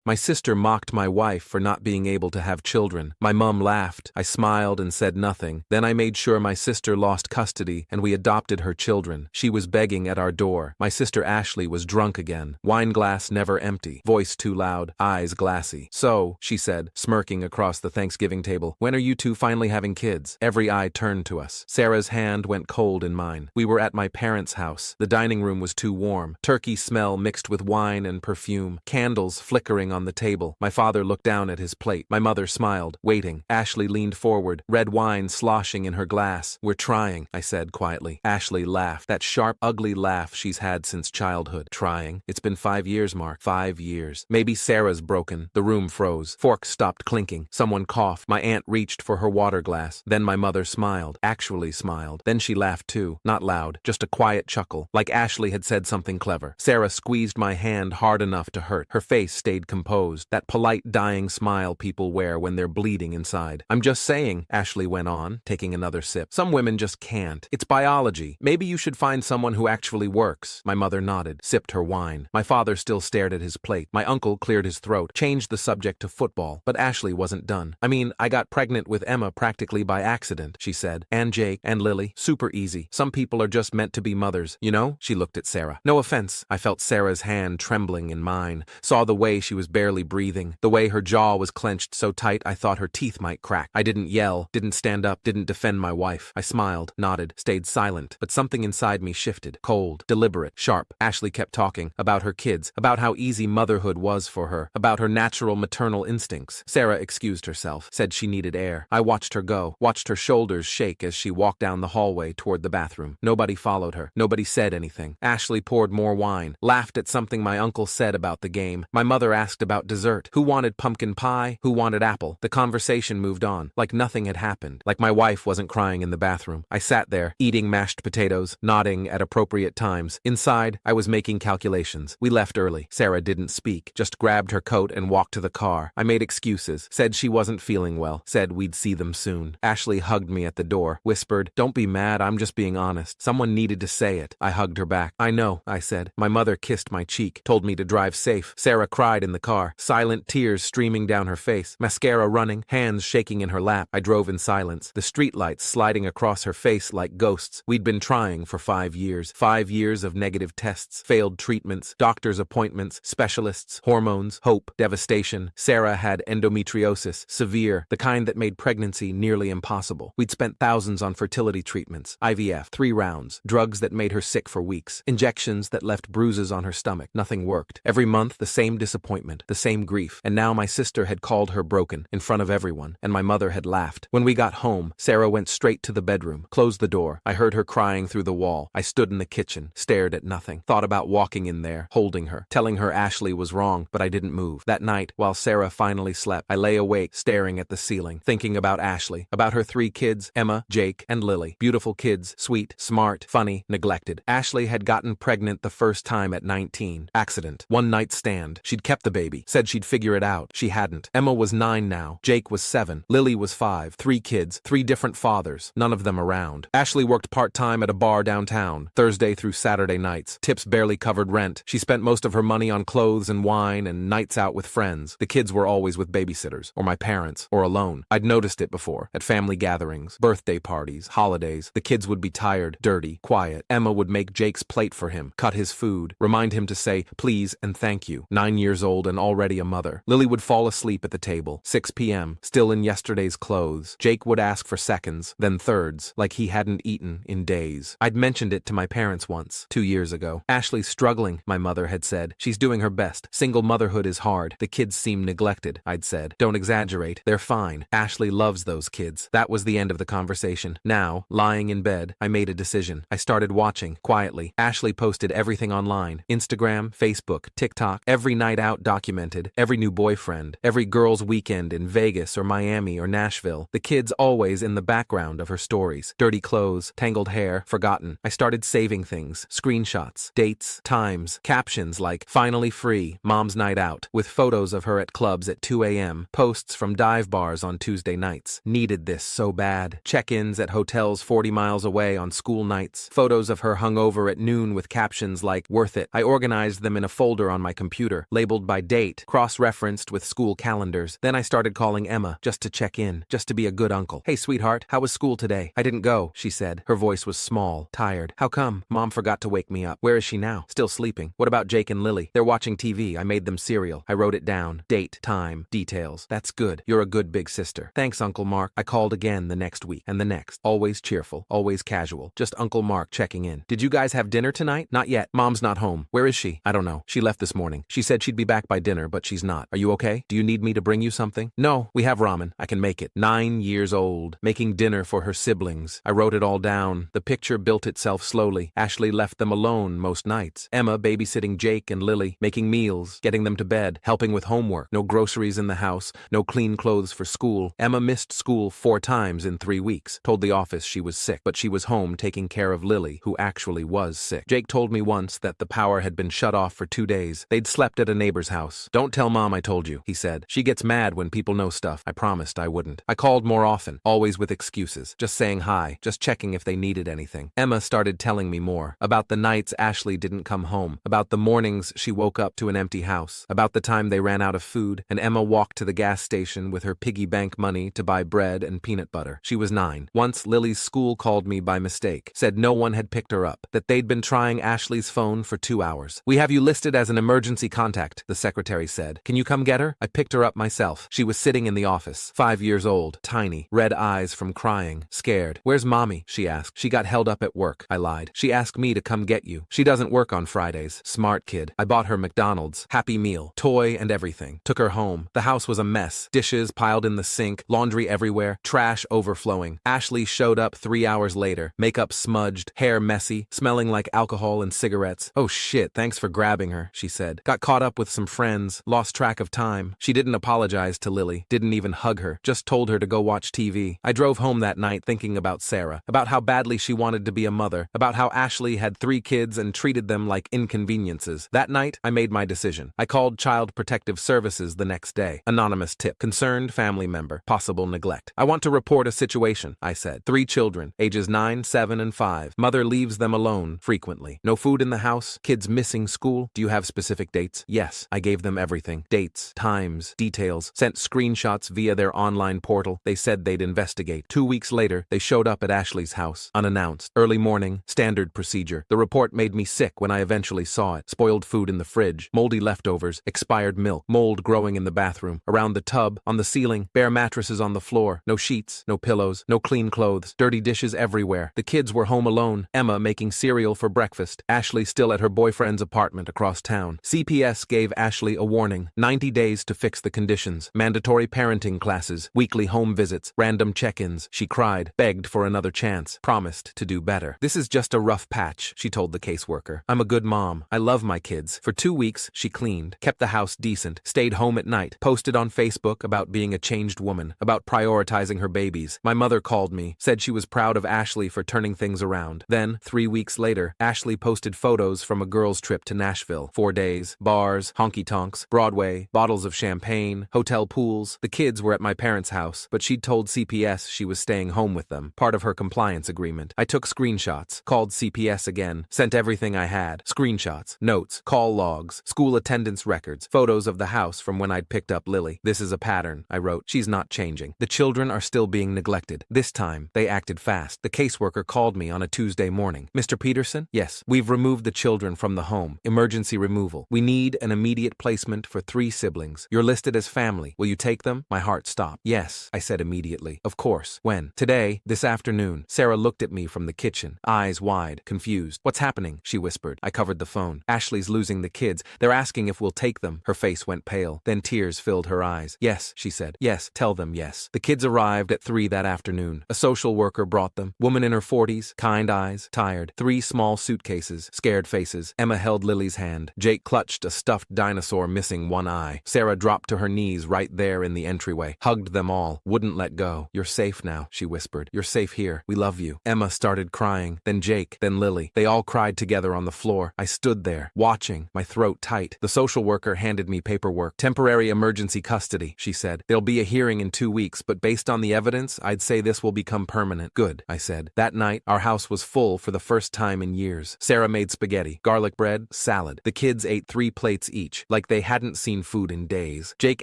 My sister mocked my wife for not being able to have children. My mum laughed. I smiled and said nothing. Then I made sure my sister lost custody and we adopted her children. She was begging at our door. My sister Ashley was drunk again. Wine glass never empty. Voice too loud. Eyes glassy. "So," she said, smirking across the Thanksgiving table, "when are you two finally having kids?" Every eye turned to us. Sarah's hand went cold in mine. We were at my parents' house. The dining room was too warm. Turkey smell mixed with wine and perfume. Candles flickering on the table. My father looked down at his plate. My mother smiled, waiting. Ashley leaned forward, red wine sloshing in her glass. "We're trying," I said quietly. Ashley laughed, that sharp, ugly laugh she's had since childhood. "Trying? It's been 5 years, Mark. 5 years. Maybe Sarah's broken." The room froze. Forks stopped clinking. Someone coughed. My aunt reached for her water glass. Then my mother smiled. Actually smiled. Then she laughed too. Not loud, just a quiet chuckle, like Ashley had said something clever. Sarah squeezed my hand hard enough to hurt. Her face stayed composed, that polite dying smile people wear when they're bleeding inside. "I'm just saying," Ashley went on, taking another sip. "Some women just can't. It's biology. Maybe you should find someone who actually works." My mother nodded, sipped her wine. My father still stared at his plate. My uncle cleared his throat, changed the subject to football. But Ashley wasn't done. "I mean, I got pregnant with Emma practically by accident," she said. "And Jake, and Lily. Super easy. Some people are just meant to be mothers, you know?" She looked at Sarah. "No offense." I felt Sarah's hand trembling in mine, saw the way she was barely breathing, the way her jaw was clenched so tight I thought her teeth might crack. I didn't yell, didn't stand up, didn't defend my wife. I smiled, nodded, stayed silent, but something inside me shifted. Cold, deliberate, sharp. Ashley kept talking, about her kids, about how easy motherhood was for her, about her natural maternal instincts. Sarah excused herself, said she needed air. I watched her go, watched her shoulders shake as she walked down the hallway toward the bathroom. Nobody followed her. Nobody said anything. Ashley poured more wine, laughed at something my uncle said about the game. My mother asked about dessert. Who wanted pumpkin pie? Who wanted apple? The conversation moved on, like nothing had happened, like my wife wasn't crying in the bathroom. I sat there, eating mashed potatoes, nodding at appropriate times. Inside, I was making calculations. We left early. Sarah didn't speak, just grabbed her coat and walked to the car. I made excuses, said she wasn't feeling well, said we'd see them soon. Ashley hugged me at the door, whispered, "Don't be mad, I'm just being honest. Someone needed to say it." I hugged her back. "I know," I said. My mother kissed my cheek, told me to drive safe. Sarah cried in the car, silent tears streaming down her face, mascara running, hands shaking in her lap. I drove in silence, the streetlights sliding across her face like ghosts. We'd been trying for 5 years. 5 years of negative tests, failed treatments, doctor's appointments, specialists, hormones, hope, devastation. Sarah had endometriosis, severe, the kind that made pregnancy nearly impossible. We'd spent thousands on fertility treatments, IVF, 3 rounds, drugs that made her sick for weeks, injections that left bruises on her stomach. Nothing worked. Every month, the same disappointment, the same grief. And now my sister had called her broken, in front of everyone, and my mother had laughed. When we got home, Sarah went straight to the bedroom, closed the door. I heard her crying through the wall. I stood in the kitchen, stared at nothing, thought about walking in there, holding her, telling her Ashley was wrong, but I didn't move. That night, while Sarah finally slept, I lay awake, staring at the ceiling, thinking about Ashley, about her 3 kids, Emma, Jake, and Lily. Beautiful kids, sweet, smart, funny, neglected. Ashley had gotten pregnant the first time at 19. Accident. One night stand. She'd kept the baby, said she'd figure it out. She hadn't. Emma was 9 now. Jake was 7. Lily was 5. 3 kids, 3 different fathers, none of them around. Ashley worked part-time at a bar downtown, Thursday through Saturday nights. Tips barely covered rent. She spent most of her money on clothes and wine and nights out with friends. The kids were always with babysitters, or my parents, or alone. I'd noticed it before, at family gatherings, birthday parties, holidays. The kids would be tired, dirty, quiet. Emma would make Jake's plate for him, cut his food, remind him to say please and thank you. 9 years old and already a mother. Lily would fall asleep at the table, 6 p.m., still in yesterday's clothes. Jake would ask for seconds, then thirds, like he hadn't eaten in days. I'd mentioned it to my parents once, 2 years ago. Ashley's struggling, my mother had said. She's doing her best. Single motherhood is hard. The kids seem neglected, I'd said. Don't exaggerate. They're fine. Ashley loves those kids. That was the end of the conversation. Now, lying in bed, I made a decision. I started watching, quietly. Ashley posted everything online. Instagram, Facebook, TikTok, every night out documented, every new boyfriend, every girl's weekend in Vegas or Miami or Nashville. The kids always in the background of her stories. Dirty clothes, tangled hair, forgotten. I started saving things, screenshots, dates, times, captions like finally free, mom's night out, with photos of her at clubs at 2 a.m., posts from dive bars on Tuesday nights. Needed this so bad. Check-ins at hotels 40 miles away on school nights. Photos of her hungover at noon with captions like worth it. I organized them in a folder on my computer, labeled by date date, cross-referenced with school calendars. Then I started calling Emma, just to check in, just to be a good uncle. Hey sweetheart, how was school today? I didn't go, she said. Her voice was small, tired. How come? Mom forgot to wake me up. Where is she now? Still sleeping. What about Jake and Lily? They're watching TV. I made them cereal. I wrote it down. Date, time, details. That's good. You're a good big sister. Thanks, Uncle Mark. I called again the next week and the next. Always cheerful, always casual. Just Uncle Mark checking in. Did you guys have dinner tonight? Not yet. Mom's not home. Where is she? I don't know. She left this morning. She said she'd be back by dinner, but she's not. Are you okay? Do you need me to bring you something? No, we have ramen. I can make it. 9 years old. Making dinner for her siblings. I wrote it all down. The picture built itself slowly. Ashley left them alone most nights. Emma babysitting Jake and Lily, making meals, getting them to bed, helping with homework. No groceries in the house, no clean clothes for school. Emma missed school 4 times in 3 weeks. Told the office she was sick, but she was home taking care of Lily, who actually was sick. Jake told me once that the power had been shut off for 2 days. They'd slept at a neighbor's house. Don't tell Mom I told you, he said. She gets mad when people know stuff. I promised I wouldn't. I called more often, always with excuses. Just saying hi, just checking if they needed anything. Emma started telling me more. About the nights Ashley didn't come home. About the mornings she woke up to an empty house. About the time they ran out of food, and Emma walked to the gas station with her piggy bank money to buy bread and peanut butter. She was 9. Once Lily's school called me by mistake. Said no one had picked her up. That they'd been trying Ashley's phone for 2 hours. We have you listed as an emergency contact, the secretary said. Can you come get her? I picked her up myself. She was sitting in the office. 5 years old, tiny, red eyes from crying, scared. Where's Mommy? She asked. She got held up at work. I lied. She asked me to come get you. She doesn't work on Fridays. Smart kid. I bought her McDonald's, Happy Meal, toy and everything. Took her home. The house was a mess. Dishes piled in the sink, laundry everywhere, trash overflowing. Ashley showed up 3 hours later, makeup smudged, hair messy, smelling like alcohol and cigarettes. Oh shit, thanks for grabbing her, she said. Got caught up with some friends, lost track of time. She didn't apologize to Lily, didn't even hug her, just told her to go watch TV. I drove home that night thinking about Sarah, about how badly she wanted to be a mother, about how Ashley had 3 kids and treated them like inconveniences. That night, I made my decision. I called Child Protective Services the next day. Anonymous tip. Concerned family member. Possible neglect. I want to report a situation, I said. 3 children, ages 9, 7, and 5. Mother leaves them alone frequently. No food in the house. Kids missing school. Do you have specific dates? Yes. I gave them everything. Dates, times, details. Sent screenshots via their online portal. They said they'd investigate. 2 weeks later, they showed up at Ashley's house. Unannounced. Early morning. Standard procedure. The report made me sick when I eventually saw it. Spoiled food in the fridge. Moldy leftovers. Expired milk. Mold growing in the bathroom. Around the tub. On the ceiling. Bare mattresses on the floor. No sheets. No pillows. No clean clothes. Dirty dishes everywhere. The kids were home alone. Emma making cereal for breakfast. Ashley still at her boyfriend's apartment across town. CPS gave Ashley a warning. 90 days to fix the conditions. Mandatory parenting classes. Weekly home visits. Random check-ins. She cried. Begged for another chance. Promised to do better. This is just a rough patch, she told the caseworker. I'm a good mom. I love my kids. For 2 weeks, she cleaned. Kept the house decent. Stayed home at night. Posted on Facebook about being a changed woman. About prioritizing her babies. My mother called me. Said she was proud of Ashley for turning things around. Then, 3 weeks later, Ashley posted photos from a girls' trip to Nashville. 4 days. Bars, honky-tonks, Broadway, bottles of champagne, hotel pools. The kids were at my parents' house, but she'd told CPS she was staying home with them. Part of her compliance agreement. I took screenshots. Called CPS again. Sent everything I had. Screenshots, notes, call logs, school attendance records, photos of the house from when I'd picked up Lily. This is a pattern, I wrote. She's not changing. The children are still being neglected. This time, they acted fast. The caseworker called me on a Tuesday morning. Mr. Peterson? Yes. We've removed the children from the home. Emergency removal. We need an immediate placement for 3 siblings. You're listed as family. Will you take them? My heart stopped. Yes, I said immediately. Of course. When? Today, this afternoon. Sarah looked at me from the kitchen, eyes wide, confused. What's happening? She whispered. I covered the phone. Ashley's losing the kids. They're asking if we'll take them. Her face went pale. Then tears filled her eyes. Yes, she said. Yes, tell them yes. The kids arrived at 3 that afternoon. A social worker brought them. Woman in her 40s, kind eyes, tired. 3 small suitcases, scared faces. Emma held Lily's hand. Jake clutched a stuffed dinosaur missing one eye. Sarah dropped to her knees right there in the entryway. Hugged them all. Wouldn't let go. You're safe now, she whispered. You're safe here. We love you. Emma started crying. Then Jake. Then Lily. They all cried together on the floor. I stood there, watching, my throat tight. The social worker handed me paperwork. Temporary emergency custody, she said. There'll be a hearing in 2 weeks, but based on the evidence, I'd say this will become permanent. Good, I said. That night, our house was full for the first time in years. Sarah made spaghetti, garlic bread, salad. The kids ate 3 plates each, like like they hadn't seen food in days. Jake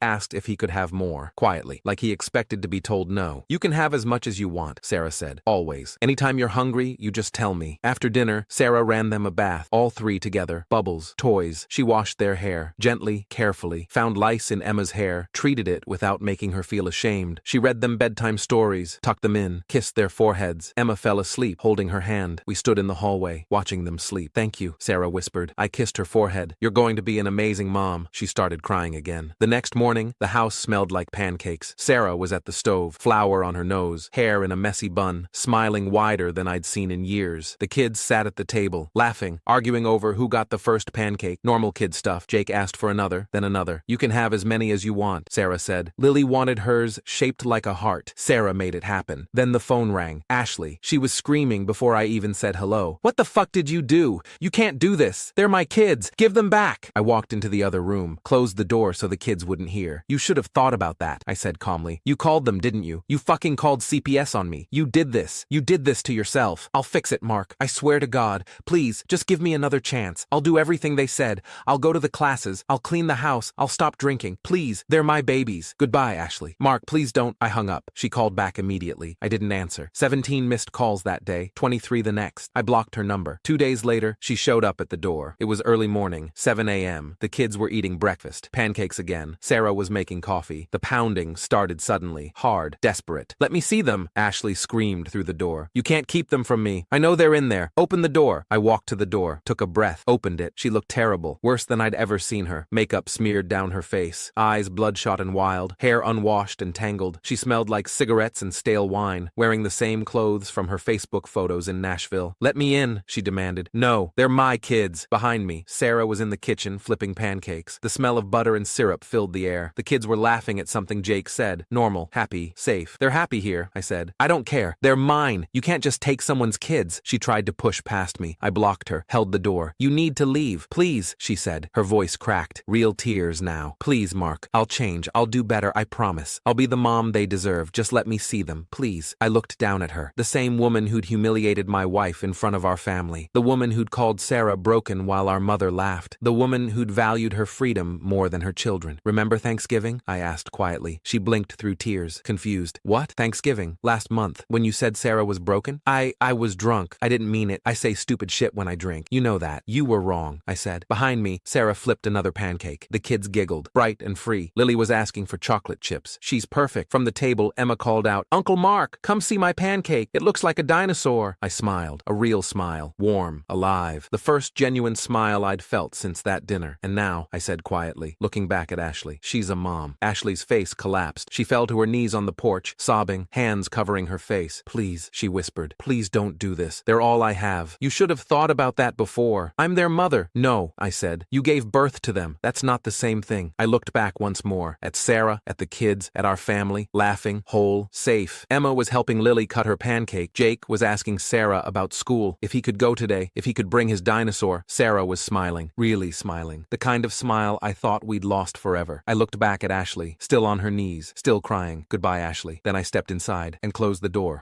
asked if he could have more, quietly, like he expected to be told no. You can have as much as you want, Sarah said. Always. Anytime you're hungry, you just tell me. After dinner, Sarah ran them a bath, all three together. Bubbles, toys. She washed their hair, gently, carefully, found lice in Emma's hair, treated it without making her feel ashamed. She read them bedtime stories, tucked them in, kissed their foreheads. Emma fell asleep, holding her hand. We stood in the hallway, watching them sleep. Thank you, Sarah whispered. I kissed her forehead. You're going to be an amazing mom. She started crying again. The next morning, the house smelled like pancakes. Sarah was at the stove, flour on her nose, hair in a messy bun, smiling wider than I'd seen in years. The kids sat at the table, laughing, arguing over who got the first pancake. Normal kid stuff. Jake asked for another, then another. You can have as many as you want, Sarah said. Lily wanted hers shaped like a heart. Sarah made it happen. Then the phone rang. Ashley. She was screaming before I even said hello. What the fuck did you do? You can't do this. They're my kids. Give them back. I walked into the other room, closed the door so the kids wouldn't hear. You should have thought about that, I said calmly. You called them, didn't you? You fucking called CPS on me. You did this. You did this to yourself. I'll fix it, Mark. I swear to God. Please, just give me another chance. I'll do everything they said. I'll go to the classes. I'll clean the house. I'll stop drinking. Please, they're my babies. Goodbye, Ashley. Mark, please don't. I hung up. She called back immediately. I didn't answer. 17 missed calls that day, 23 the next. I blocked her number. 2 days later, she showed up at the door. It was early morning, 7 a.m. The kids were eating breakfast. Pancakes again. Sarah was making coffee. The pounding started suddenly, hard, desperate. Let me see them, Ashley screamed through the door. You can't keep them from me. I know they're in there. Open the door. I walked to the door, took a breath, opened it. She looked terrible, worse than I'd ever seen her. Makeup smeared down her face, eyes bloodshot and wild, hair unwashed and tangled. She smelled like cigarettes and stale wine, wearing the same clothes from her Facebook photos in Nashville. Let me in, she demanded. No, they're my kids. Behind me, Sarah was in the kitchen flipping pancakes. The smell of butter and syrup filled the air. The kids were laughing at something Jake said. Normal, happy, safe. They're happy here, I said. I don't care. They're mine. You can't just take someone's kids. She tried to push past me. I blocked her, held the door. You need to leave. Please, she said. Her voice cracked. Real tears now. Please, Mark. I'll change. I'll do better, I promise. I'll be the mom they deserve. Just let me see them, please. I looked down at her. The same woman who'd humiliated my wife in front of our family. The woman who'd called Sarah broken while our mother laughed. The woman who'd valued her freedom more than her children. Remember Thanksgiving? I asked quietly. She blinked through tears, confused. What? Thanksgiving? Last month, when you said Sarah was broken? I was drunk. I didn't mean it. I say stupid shit when I drink. You know that. You were wrong, I said. Behind me, Sarah flipped another pancake. The kids giggled, bright and free. Lily was asking for chocolate chips. She's perfect. From the table, Emma called out, Uncle Mark, come see my pancake. It looks like a dinosaur. I smiled. A real smile. Warm. Alive. The first genuine smile I'd felt since that dinner. And now, I said quietly, looking back at Ashley, she's a mom. Ashley's face collapsed. She fell to her knees on the porch, sobbing, hands covering her face. Please, she whispered. Please don't do this. They're all I have. You should have thought about that before. I'm their mother. No, I said. You gave birth to them. That's not the same thing. I looked back once more, at Sarah, at the kids, at our family, laughing, whole, safe. Emma was helping Lily cut her pancake. Jake was asking Sarah about school, if he could go today, if he could bring his dinosaur. Sarah was smiling, really smiling. The kind of smile I thought we'd lost forever. I looked back at Ashley, still on her knees, still crying. Goodbye, Ashley. Then I stepped inside and closed the door.